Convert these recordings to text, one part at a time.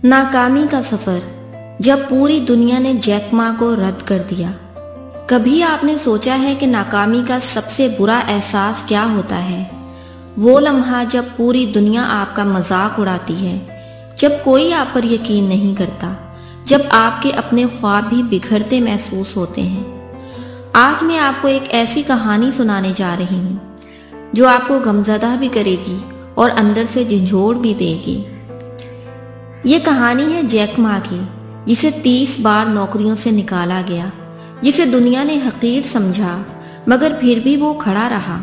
नाकामी का सफर। जब पूरी दुनिया ने जैक मा को रद्द कर दिया। कभी आपने सोचा है कि नाकामी का सबसे बुरा एहसास क्या होता है? वो लम्हा जब पूरी दुनिया आपका मजाक उड़ाती है, जब कोई आप पर यकीन नहीं करता, जब आपके अपने ख्वाब भी बिखरते महसूस होते हैं। आज मैं आपको एक ऐसी कहानी सुनाने जा रही हूँ जो आपको गमज़दा भी करेगी और अंदर से झंझोड़ भी देगी। ये कहानी है जैक मा की, जिसे 30 बार नौकरियों से निकाला गया, जिसे दुनिया ने हकीर समझा, मगर फिर भी वो खड़ा रहा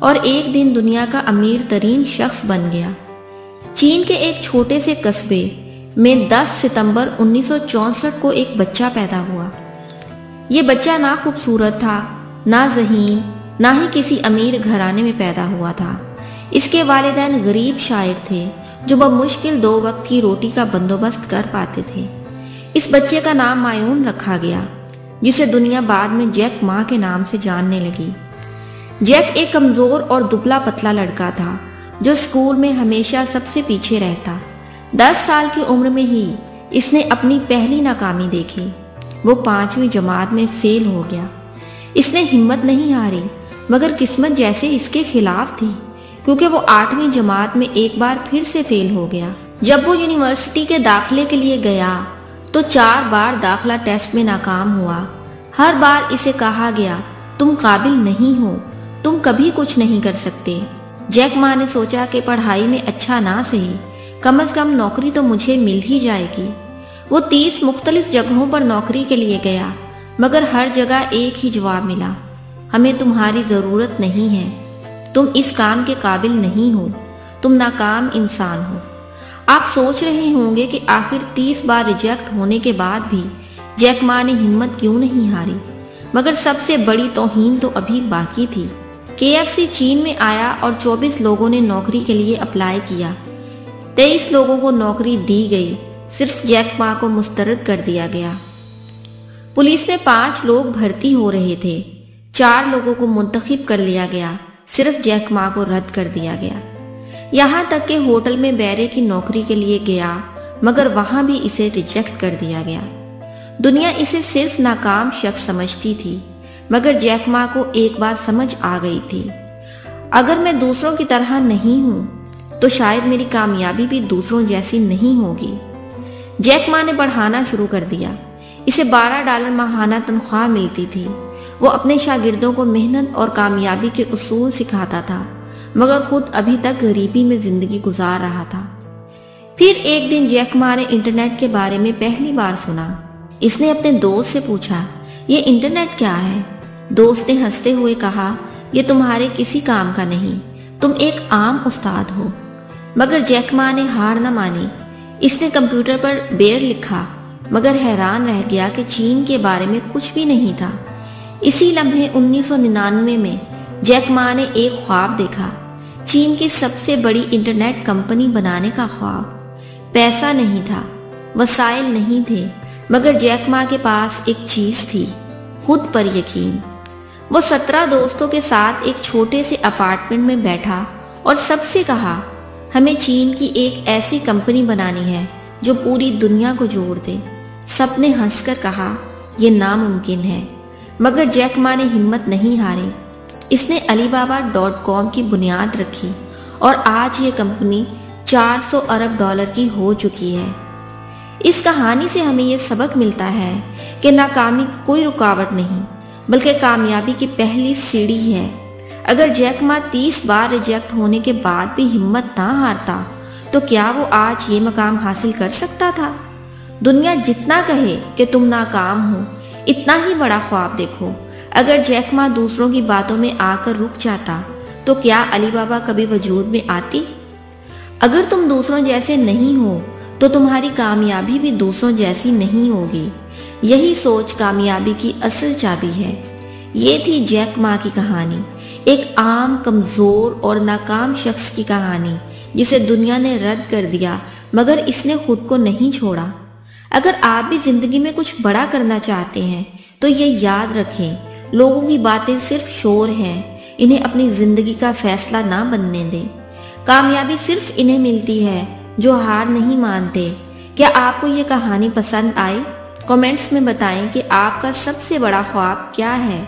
और एक दिन दुनिया का अमीर तरीन शख्स बन गया। चीन के एक छोटे से कस्बे में 10 सितंबर 1964 को एक बच्चा पैदा हुआ। ये बच्चा ना खूबसूरत था, ना ज़हीन, ना ही किसी अमीर घराने में पैदा हुआ था। इसके वालिदैन गरीब शायर थे जो बमुश्किल 2 वक्त की रोटी का बंदोबस्त कर पाते थे। इस बच्चे का नाम मायून रखा गया, जिसे दुनिया बाद में जैक मा के नाम से जानने लगी। जैक एक कमज़ोर और दुबला पतला लड़का था जो स्कूल में हमेशा सबसे पीछे रहता। 10 साल की उम्र में ही इसने अपनी पहली नाकामी देखी। वो 5वीं जमात में फेल हो गया। इसने हिम्मत नहीं हारी, मगर किस्मत जैसे इसके खिलाफ थी, क्योंकि वो 8वीं जमात में एक बार फिर से फेल हो गया। जब वो यूनिवर्सिटी के दाखिले के लिए गया तो 4 बार दाखिला टेस्ट में नाकाम हुआ। हर बार इसे कहा गया, तुम काबिल नहीं हो, तुम कभी कुछ नहीं कर सकते। जैक मा ने सोचा कि पढ़ाई में अच्छा ना सही, कम से कम नौकरी तो मुझे मिल ही जाएगी। वो 30 मुख्तलिफ जगहों पर नौकरी के लिए गया, मगर हर जगह एक ही जवाब मिला, हमें तुम्हारी ज़रूरत नहीं है, तुम इस काम के काबिल नहीं हो, तुम नाकाम इंसान हो। आप सोच रहे होंगे कि आखिर 30 बार रिजेक्ट होने के बाद भी जैक मा ने हिम्मत क्यों नहीं हारी, मगर सबसे बड़ी तौहीन तो अभी बाकी थी। KFC चीन में आया और 24 लोगों ने नौकरी के लिए अप्लाई किया। 23 लोगों को नौकरी दी गई, सिर्फ जैक मा को मुस्तरद कर दिया गया। पुलिस में 5 लोग भर्ती हो रहे थे, 4 लोगों को मुंतखब कर लिया गया, सिर्फ जैक मा को रद्द कर दिया गया। यहाँ तक कि होटल में बैरे की नौकरी के लिए गया, मगर वहां भी इसे रिजेक्ट कर दिया गया। दुनिया इसे सिर्फ नाकाम शख्स समझती थी, मगर जैक मा को एक बात समझ आ गई थी, अगर मैं दूसरों की तरह नहीं हूं तो शायद मेरी कामयाबी भी दूसरों जैसी नहीं होगी। जैक मा ने पढ़ाना शुरू कर दिया। इसे $12 माहाना तनख्वाह मिलती थी। वो अपने शागिर्दों को मेहनत और कामयाबी के उसूल सिखाता था, मगर खुद अभी तक गरीबी में जिंदगी गुजार रहा था। फिर एक दिन जैक मा ने इंटरनेट के बारे में पहली बार सुना। इसने अपने दोस्त से पूछा, ये इंटरनेट क्या है? दोस्त ने हंसते हुए कहा, ये तुम्हारे किसी काम का नहीं, तुम एक आम उस्ताद हो। मगर जैक मा ने हार न मानी। इसने कंप्यूटर पर बेर लिखा, मगर हैरान रह गया कि चीन के बारे में कुछ भी नहीं था। इसी लम्हे 1999 में जैक मा ने एक ख्वाब देखा, चीन की सबसे बड़ी इंटरनेट कंपनी बनाने का ख्वाब। पैसा नहीं था, वसाइल नहीं थे, मगर जैक मा के पास एक चीज थी, खुद पर यकीन। वो 17 दोस्तों के साथ एक छोटे से अपार्टमेंट में बैठा और सबसे कहा, हमें चीन की एक ऐसी कंपनी बनानी है जो पूरी दुनिया को जोड़ दे। सबने हंसकर कहा, यह नामुमकिन है, मगर जैक मा ने हिम्मत नहीं हारी। इसने Alibaba.com की बुनियाद रखी और आज ये कंपनी $400 अरब की हो चुकी है। इस कहानी से हमें ये सबक मिलता है कि नाकामी कोई रुकावट नहीं, बल्कि कामयाबी की पहली सीढ़ी है। अगर जैक मा 30 बार रिजेक्ट होने के बाद भी हिम्मत ना हारता, तो क्या वो आज ये मकाम हासिल कर सकता था? दुनिया जितना कहे कि तुम नाकाम हो, इतना ही बड़ा ख्वाब देखो। अगर जैक मा दूसरों की बातों में आकर रुक जाता, तो क्या अलीबाबा कभी वजूद में आती? अगर तुम दूसरों जैसे नहीं हो, तो तुम्हारी कामयाबी भी दूसरों जैसी नहीं होगी। यही सोच कामयाबी की असल चाबी है। ये थी जैक मा की कहानी, एक आम, कमज़ोर और नाकाम शख्स की कहानी, जिसे दुनिया ने रद्द कर दिया, मगर इसने खुद को नहीं छोड़ा। अगर आप भी जिंदगी में कुछ बड़ा करना चाहते हैं, तो ये याद रखें, लोगों की बातें सिर्फ शोर हैं, इन्हें अपनी जिंदगी का फैसला ना बनने दें। कामयाबी सिर्फ इन्हें मिलती है जो हार नहीं मानते, کیا آپ کو یہ کہانی پسند آئی؟ کمنٹس میں بتائیں کہ آپ کا سب سے بڑا خواب کیا ہے۔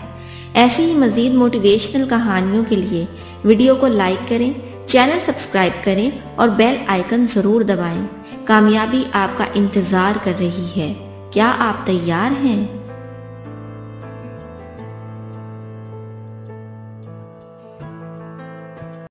ایسی ہی مزید موٹیویشنل کہانیوں کے لیے ویڈیو کو لائک کریں، چینل سبسکرائب کریں اور بیل آئیکن ضرور دبائیں۔ کامیابی آپ کا انتظار کر رہی ہے۔ کیا آپ تیار ہیں؟